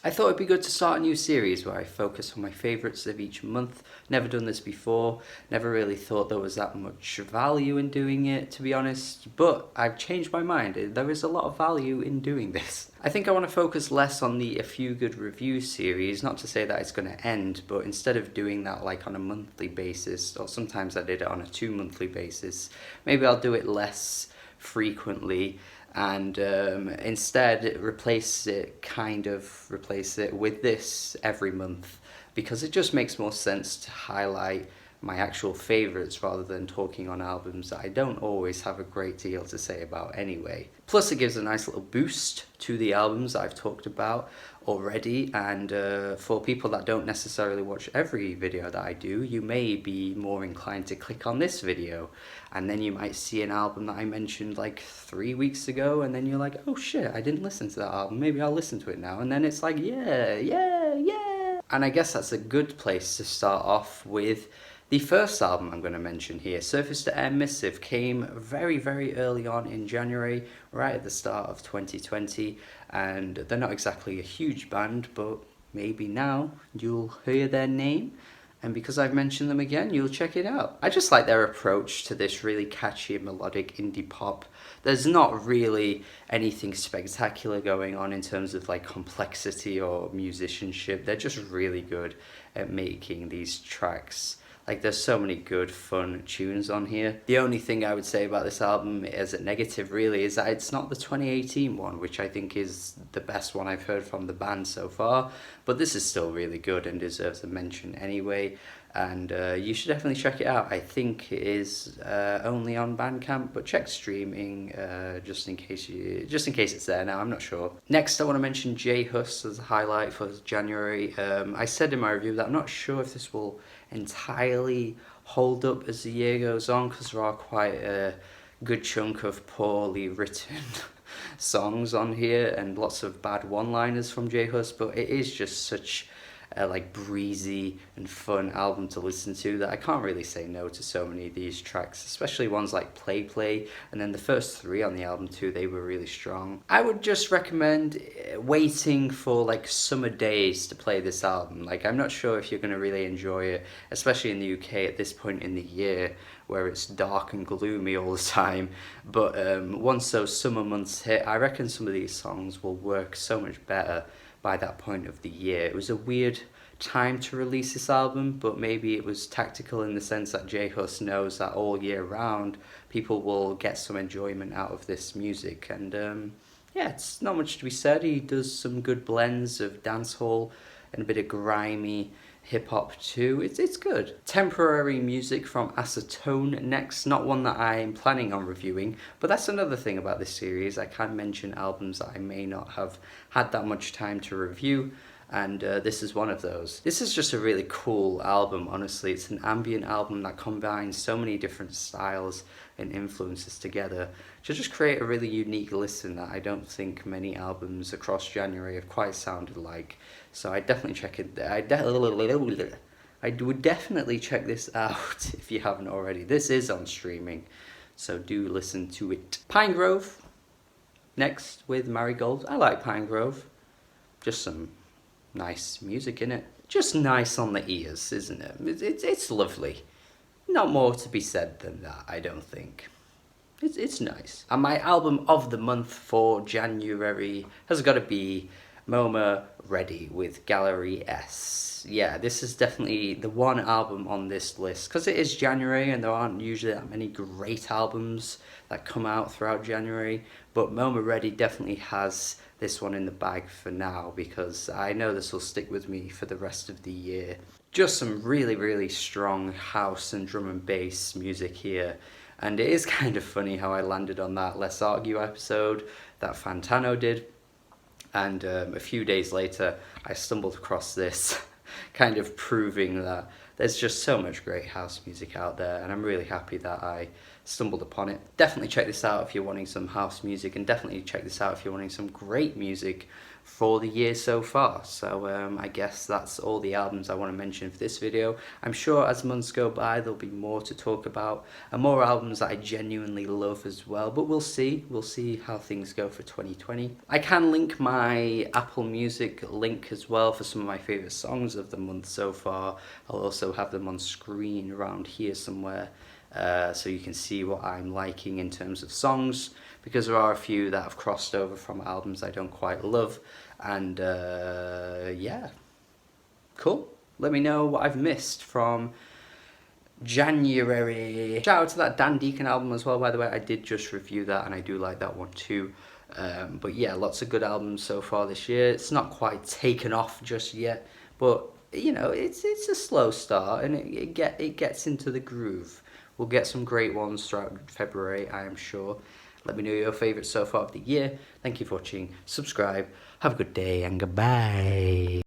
I thought it'd be good to start a new series where I focus on my favourites of each month. Never done this before, never really thought there was that much value in doing it, to be honest, but I've changed my mind. There is a lot of value in doing this. I think I want to focus less on the A Few Good Reviews series, not to say that it's going to end, but instead of doing that like on a monthly basis, or sometimes I did it on a 2 monthly basis, maybe I'll do it less frequently and instead replace it with this every month, because it just makes more sense to highlight my actual favourites rather than talking on albums that I don't always have a great deal to say about anyway. Plus it gives a nice little boost to the albums that I've talked about already, and for people that don't necessarily watch every video that I do, you may be more inclined to click on this video, and then you might see an album that I mentioned like 3 weeks ago, and then you're like, oh shit, I didn't listen to that album, maybe I'll listen to it now, and then it's like, yeah. And I guess that's a good place to start off with the first album I'm going to mention here. Surface to Air Missive came very, very early on in January, right at the start of 2020, and they're not exactly a huge band, but maybe now you'll hear their name, and because I've mentioned them again, you'll check it out. I just like their approach to this really catchy melodic indie pop. There's not really anything spectacular going on in terms of like complexity or musicianship. They're just really good at making these tracks. Like, there's so many good, fun tunes on here. The only thing I would say about this album as a negative, really, is that it's not the 2018 one, which I think is the best one I've heard from the band so far. But this is still really good and deserves a mention anyway. And you should definitely check it out. I think it is only on Bandcamp, but check streaming just in case it's there now. I'm not sure. Next, I want to mention J Hus as a highlight for January. I said in my review that I'm not sure if this will entirely hold up as the year goes on, because there are quite a good chunk of poorly written songs on here and lots of bad one-liners from J Hus, but it is just such a like breezy and fun album to listen to that I can't really say no to so many of these tracks, especially ones like Play Play, and then the first 3 on the album too, they were really strong. I would just recommend waiting for like summer days to play this album. Like, I'm not sure if you're going to really enjoy it, especially in the UK at this point in the year where it's dark and gloomy all the time, but once those summer months hit, I reckon some of these songs will work so much better by that point of the year. It was a weird time to release this album, but maybe it was tactical in the sense that J Hus knows that all year round people will get some enjoyment out of this music, and yeah, it's not much to be said. He does some good blends of dancehall and a bit of grimy hip-hop too. It's good. Temporary music from Asa Tone next, not one that I'm planning on reviewing, but that's another thing about this series. I can mention albums that I may not have had that much time to review, and this is one of those. This is just a really cool album, honestly. It's an ambient album that combines so many different styles and influences together to just create a really unique listen that I don't think many albums across January have quite sounded like. So I definitely check it. I would definitely check this out if you haven't already. This is on streaming, so do listen to it. Pinegrove next with Marigold. I like Pinegrove. Just some nice music in it. Just nice on the ears, isn't it? It's lovely. Not more to be said than that, I don't think. It's nice. And my album of the month for January has got to be MoMa Ready with Gallery S. Yeah, this is definitely the one album on this list, because it is January and there aren't usually that many great albums that come out throughout January, but MoMa Ready definitely has this one in the bag for now, because I know this will stick with me for the rest of the year. Just some really, really strong house and drum and bass music here. And it is kind of funny how I landed on that Let's Argue episode that Fantano did. And a few days later, I stumbled across this, kind of proving that there's just so much great house music out there, and I'm really happy that I stumbled upon it. Definitely check this out if you're wanting some house music, and definitely check this out if you're wanting some great music for the year so far. So I guess that's all the albums I want to mention for this video. I'm sure as months go by there'll be more to talk about and more albums that I genuinely love as well, but we'll see how things go for 2020. I can link my Apple Music link as well for some of my favourite songs of the month so far. I'll also have them on screen around here somewhere, so you can see what I'm liking in terms of songs, because there are a few that have crossed over from albums I don't quite love. And yeah, cool. Let me know what I've missed from January. Shout out to that Dan Deacon album as well, by the way. I did just review that and I do like that one too. But yeah, lots of good albums so far this year. It's not quite taken off just yet, but you know, it's a slow start and it gets into the groove. We'll get some great ones throughout February, I am sure. Let me know your favourites so far of the year. Thank you for watching. Subscribe. Have a good day and goodbye.